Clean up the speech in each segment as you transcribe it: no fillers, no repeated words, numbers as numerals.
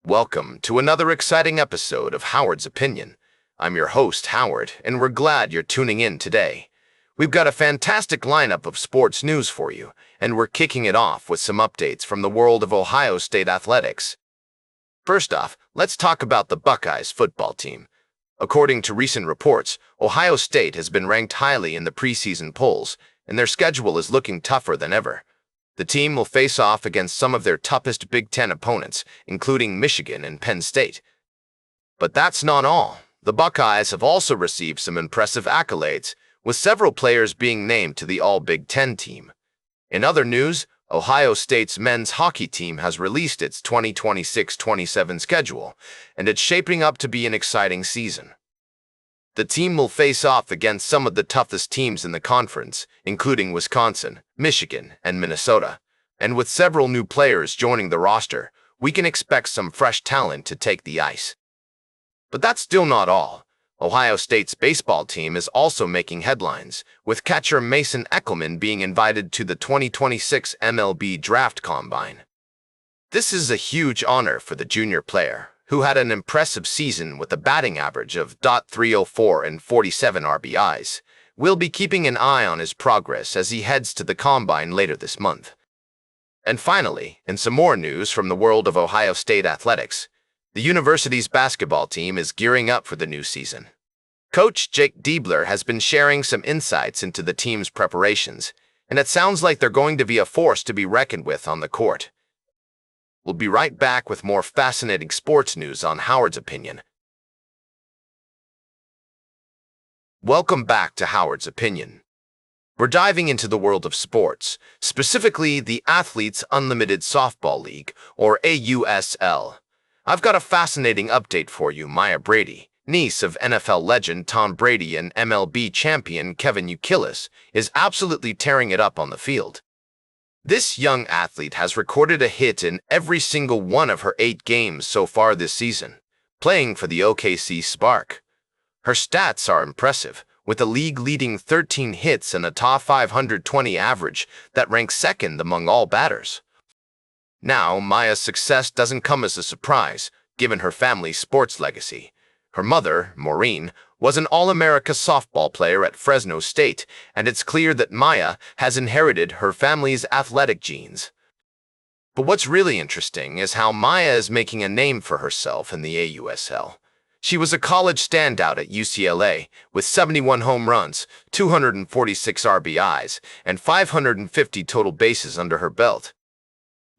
Welcome to another exciting episode of Howard's Opinion. I'm your host, Howard, and we're glad you're tuning in today. We've got a fantastic lineup of sports news for you, and we're kicking it off with some updates from the world of Ohio State athletics. First off, let's talk about the Buckeyes football team. According to recent reports, Ohio State has been ranked highly in the preseason polls, and their schedule is looking tougher than ever. The team will face off against some of their toughest Big Ten opponents, including Michigan and Penn State. But that's not all. The Buckeyes have also received some impressive accolades, with several players being named to the All-Big Ten team. In other news, Ohio State's men's hockey team has released its 2026-27 schedule, and it's shaping up to be an exciting season. The team will face off against some of the toughest teams in the conference, including Wisconsin, Michigan, and Minnesota. And with several new players joining the roster, we can expect some fresh talent to take the ice. But that's still not all. Ohio State's baseball team is also making headlines, with catcher Mason Eckelman being invited to the 2026 MLB Draft Combine. This is a huge honor for the junior player, who had an impressive season with a batting average of .304 and 47 RBIs. We'll be keeping an eye on his progress as he heads to the Combine later this month. And finally, in some more news from the world of Ohio State athletics, the university's basketball team is gearing up for the new season. Coach Jake Diebler has been sharing some insights into the team's preparations, and it sounds like they're going to be a force to be reckoned with on the court. We'll be right back with more fascinating sports news on Howard's Opinion. Welcome back to Howard's Opinion. We're diving into the world of sports, specifically the Athletes Unlimited Softball League, or AUSL. I've got a fascinating update for you. Maya Brady, niece of NFL legend Tom Brady and MLB champion Kevin Youkilis, is absolutely tearing it up on the field. This young athlete has recorded a hit in every single one of her 8 games so far this season, playing for the OKC Spark. Her stats are impressive, with a league-leading 13 hits and a top 520 average that ranks second among all batters. Now, Maya's success doesn't come as a surprise, given her family's sports legacy. Her mother, Maureen, was an All-America softball player at Fresno State, and it's clear that Maya has inherited her family's athletic genes. But what's really interesting is how Maya is making a name for herself in the AUSL. She was a college standout at UCLA, with 71 home runs, 246 RBIs, and 550 total bases under her belt.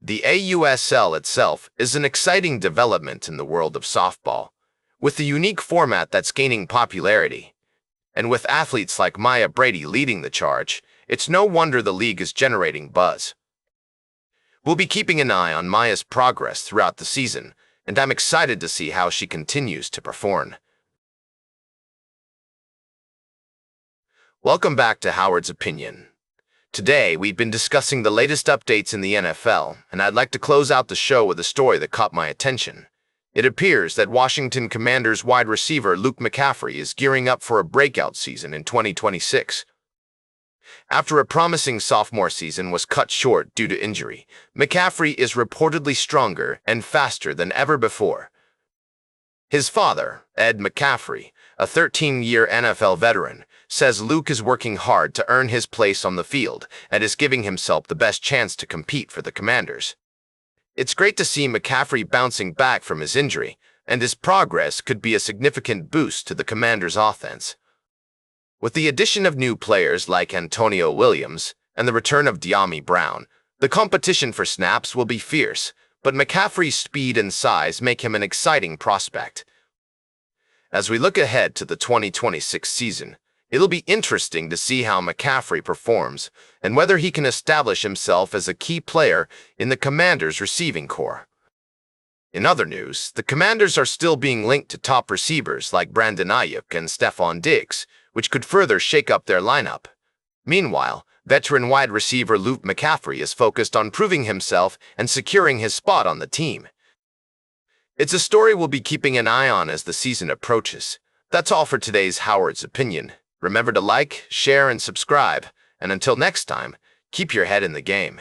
The AUSL itself is an exciting development in the world of softball, with the unique format that's gaining popularity. And with athletes like Maya Brady leading the charge, it's no wonder the league is generating buzz. We'll be keeping an eye on Maya's progress throughout the season, and I'm excited to see how she continues to perform. Welcome back to Howard's Opinion. Today, we've been discussing the latest updates in the NFL, and I'd like to close out the show with a story that caught my attention. It appears that Washington Commanders wide receiver Luke McCaffrey is gearing up for a breakout season in 2026. After a promising sophomore season was cut short due to injury, McCaffrey is reportedly stronger and faster than ever before. His father, Ed McCaffrey, a 13-year NFL veteran, says Luke is working hard to earn his place on the field and is giving himself the best chance to compete for the Commanders. It's great to see McCaffrey bouncing back from his injury, and his progress could be a significant boost to the Commanders' offense. With the addition of new players like Antonio Williams and the return of De'Ami Brown, the competition for snaps will be fierce, but McCaffrey's speed and size make him an exciting prospect. As we look ahead to the 2026 season, it'll be interesting to see how McCaffrey performs and whether he can establish himself as a key player in the Commanders' receiving corps. In other news, the Commanders are still being linked to top receivers like Brandon Ayuk and Stephon Diggs, which could further shake up their lineup. Meanwhile, veteran wide receiver Luke McCaffrey is focused on proving himself and securing his spot on the team. It's a story we'll be keeping an eye on as the season approaches. That's all for today's Howard's Opinion. Remember to like, share, and subscribe, and until next time, keep your head in the game.